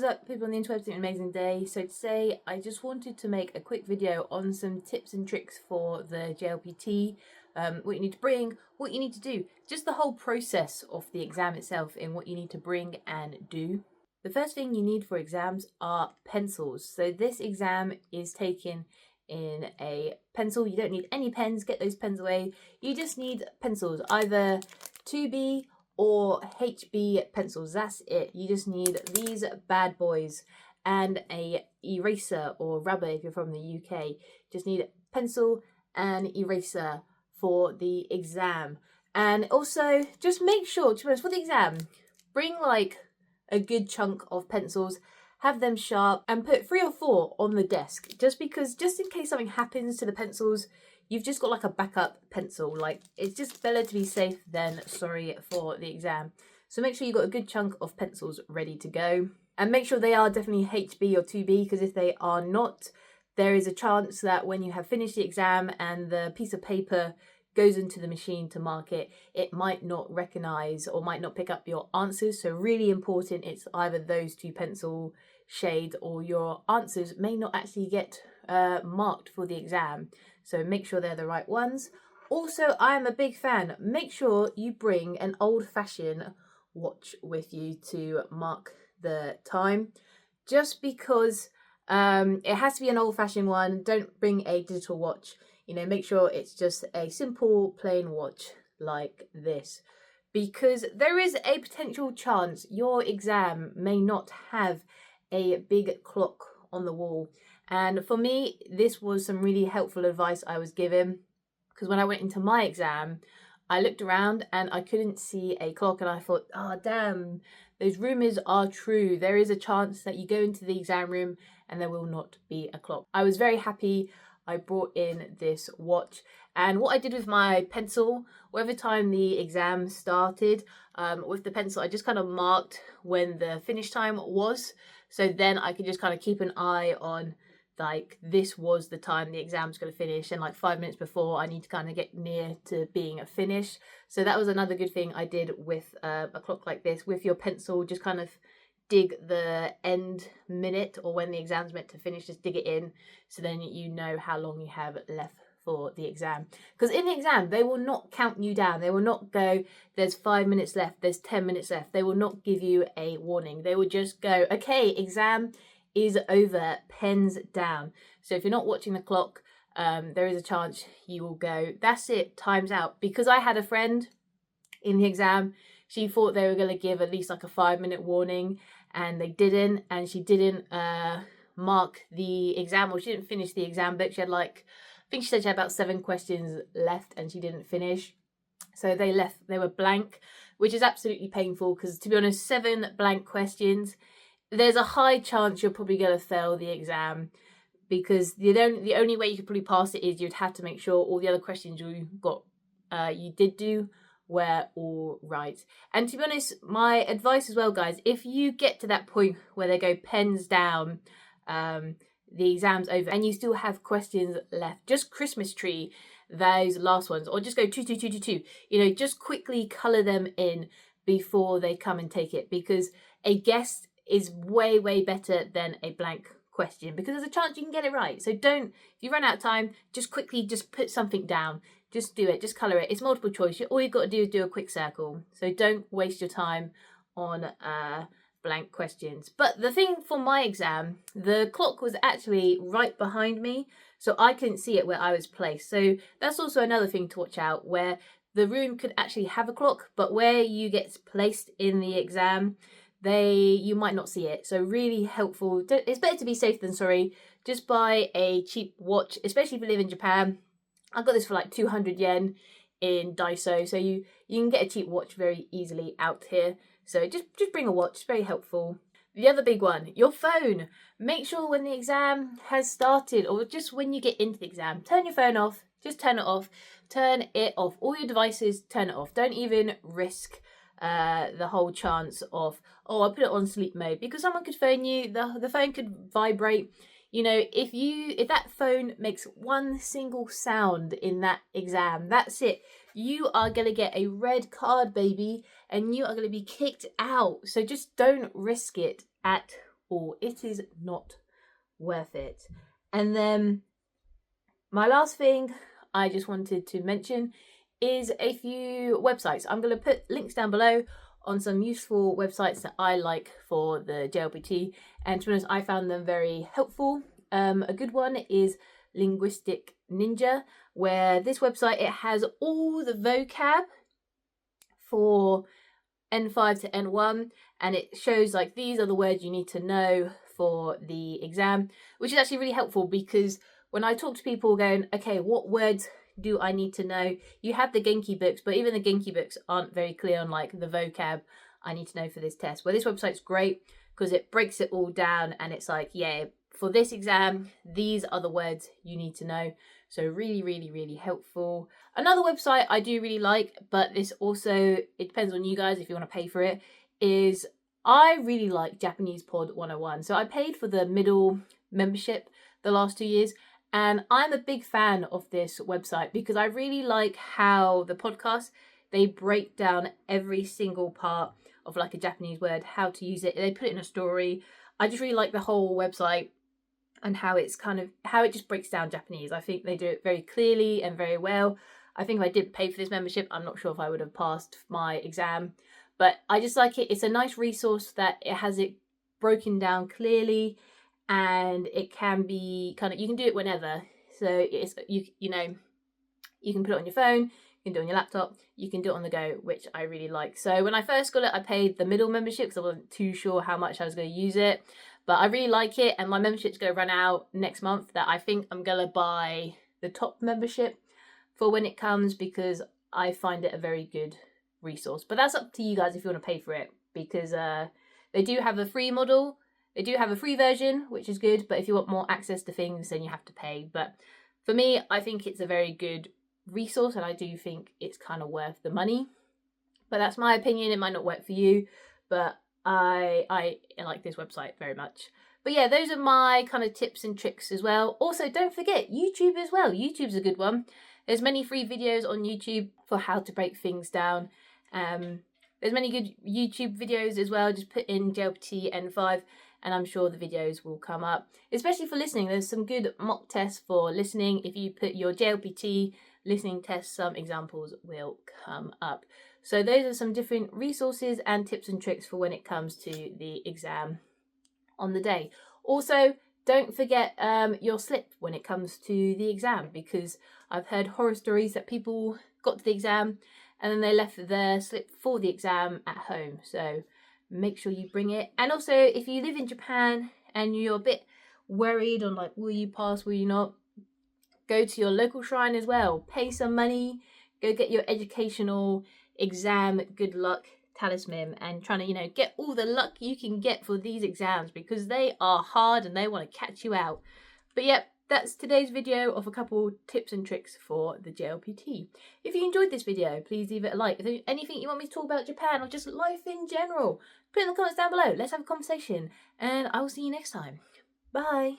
up, people on the interwebs? An amazing day. So today I just wanted to make a quick video on some tips and tricks for the JLPT, what you need to bring, what you need to do, just the whole process of the exam itself and what you need to bring and do. The first thing you need for exams are pencils. So this exam is taken in a pencil. You don't need any pens, get those pens away. You just need pencils, either 2B or HB pencils. That's it. You just need these bad boys and a eraser or rubber if you're from the UK. Just need pencil and eraser for the exam. And also just make sure, to be honest, for the exam, bring like a good chunk of pencils, have them sharp, and put 3 or 4 on the desk, just in case something happens to the pencils, you've just got like a backup pencil. Like, it's just better to be safe than sorry for the exam. So make sure you've got a good chunk of pencils ready to go, and make sure they are definitely HB or 2B, because if they are not, there is a chance that when you have finished the exam and the piece of paper goes into the machine to mark it, it might not recognize or might not pick up your answers. So really important, it's either those 2 pencil shades or your answers may not actually get marked for the exam. So make sure they're the right ones. Also, I am a big fan, make sure you bring an old-fashioned watch with you to mark the time, just because it has to be an old-fashioned one. Don't bring a digital watch. You know, make sure it's just a simple plain watch like this, because there is a potential chance your exam may not have a big clock on the wall. And for me, this was some really helpful advice I was given, because when I went into my exam, I looked around and I couldn't see a clock, and I thought, oh damn, those rumours are true. There is a chance that you go into the exam room and there will not be a clock. I was very happy I brought in this watch, and what I did with my pencil, every time the exam started, with the pencil I just kind of marked when the finish time was, so then I could just kind of keep an eye on, like, this was the time the exam's going to finish, and like 5 minutes before I need to kind of get near to being a finish. So that was another good thing I did with a clock like this. With your pencil, just kind of dig the end minute, or when the exam's meant to finish, just dig it in, so then you know how long you have left for the exam. Because in the exam, they will not count you down. They will not go, there's 5 minutes left, there's 10 minutes left. They will not give you a warning. They will just go, okay, exam is over, pens down. So if you're not watching the clock, there is a chance you will go, that's it, time's out. Because I had a friend in the exam, she thought they were going to give at least like a 5-minute warning, and they didn't, and she didn't mark the exam, or she didn't finish the exam book. She had like, I think she said she had about 7 questions left and she didn't finish. So they were blank, which is absolutely painful, because to be honest, 7 blank questions, there's a high chance you're probably going to fail the exam, because the only way you could probably pass it is you'd have to make sure all the other questions you did do were all right. And to be honest, my advice as well, guys, if you get to that point where they go pens down, the exam's over, and you still have questions left, just Christmas tree those last ones, or just go 2 2 2 2 2. You know, just quickly colour them in before they come and take it, because a guess is way better than a blank question, because there's a chance you can get it right. So don't, if you run out of time, just quickly just put something down. Just do it, just colour it. It's multiple choice. All you've got to do is do a quick circle. So don't waste your time on blank questions. But the thing for my exam, the clock was actually right behind me, so I couldn't see it where I was placed. So that's also another thing to watch out, where the room could actually have a clock, but where you get placed in the exam, you might not see it. So really helpful. It's better to be safe than sorry. Just buy a cheap watch, especially if you live in Japan. I got this for like 200 yen in Daiso, so you can get a cheap watch very easily out here. So just bring a watch, it's very helpful. The other big one, your phone. Make sure when the exam has started, or just when you get into the exam, turn your phone off. Just turn it off. Turn it off. All your devices, turn it off. Don't even risk the whole chance of, oh, I'll put it on sleep mode, because someone could phone you, the phone could vibrate. You know, if that phone makes one single sound in that exam, that's it. You are going to get a red card, baby, and you are going to be kicked out. So just don't risk it at all. It is not worth it. And then my last thing I just wanted to mention is a few websites. I'm going to put links down below on some useful websites that I like for the JLPT, and to be honest, I found them very helpful. A good one is Linguistic Ninja, where this website, it has all the vocab for N5 to N1, and it shows like these are the words you need to know for the exam, which is actually really helpful because when I talk to people going, okay, what words do I need to know? You have the Genki books, but even the Genki books aren't very clear on like the vocab I need to know for this test. Well, this website's great because it breaks it all down and it's like, yeah, for this exam, these are the words you need to know. So really, really, really helpful. Another website I do really like, but this also, it depends on you guys if you want to pay for it, is I really like Japanese Pod 101. So I paid for the middle membership the last 2 years, and I'm a big fan of this website because I really like how the podcasts, they break down every single part of like a Japanese word, how to use it. They put it in a story. I just really like the whole website and how it's kind of, how it just breaks down Japanese. I think they do it very clearly and very well. I think if I didn't pay for this membership, I'm not sure if I would have passed my exam, but I just like it. It's a nice resource that it has it broken down clearly, and it can be kind of, you can do it whenever. So it's, you know, you can put it on your phone, you can do it on your laptop, you can do it on the go, which I really like. So when I first got it, I paid the middle membership because I wasn't too sure how much I was going to use it. But I really like it, and my membership's going to run out next month. That I think I'm going to buy the top membership for when it comes because I find it a very good resource. But that's up to you guys if you want to pay for it, because they do have a free model. They do have a free version, which is good. But if you want more access to things, then you have to pay. But for me, I think it's a very good resource, and I do think it's kind of worth the money. But that's my opinion. It might not work for you, but I like this website very much. But yeah, those are my kind of tips and tricks as well. Also, don't forget YouTube as well. YouTube's a good one. There's many free videos on YouTube for how to break things down. There's many good YouTube videos as well. Just put in JLPT N5 and I'm sure the videos will come up. Especially for listening, there's some good mock tests for listening. If you put your JLPT listening test, some examples will come up. So those are some different resources and tips and tricks for when it comes to the exam on the day. Also, don't forget your slip when it comes to the exam, because I've heard horror stories that people got to the exam and then they left their slip for the exam at home. So make sure you bring it. And also, if you live in Japan and you're a bit worried on like, will you pass, will you not, go to your local shrine as well. Pay some money, go get your educational exam good luck talisman, and trying to, you know, get all the luck you can get for these exams because they are hard and they want to catch you out. But yep, that's today's video of a couple tips and tricks for the JLPT. If you enjoyed this video, please leave it a like. If there's anything you want me to talk about Japan or just life in general, put it in the comments down below. Let's have a conversation, and I will see you next time. Bye.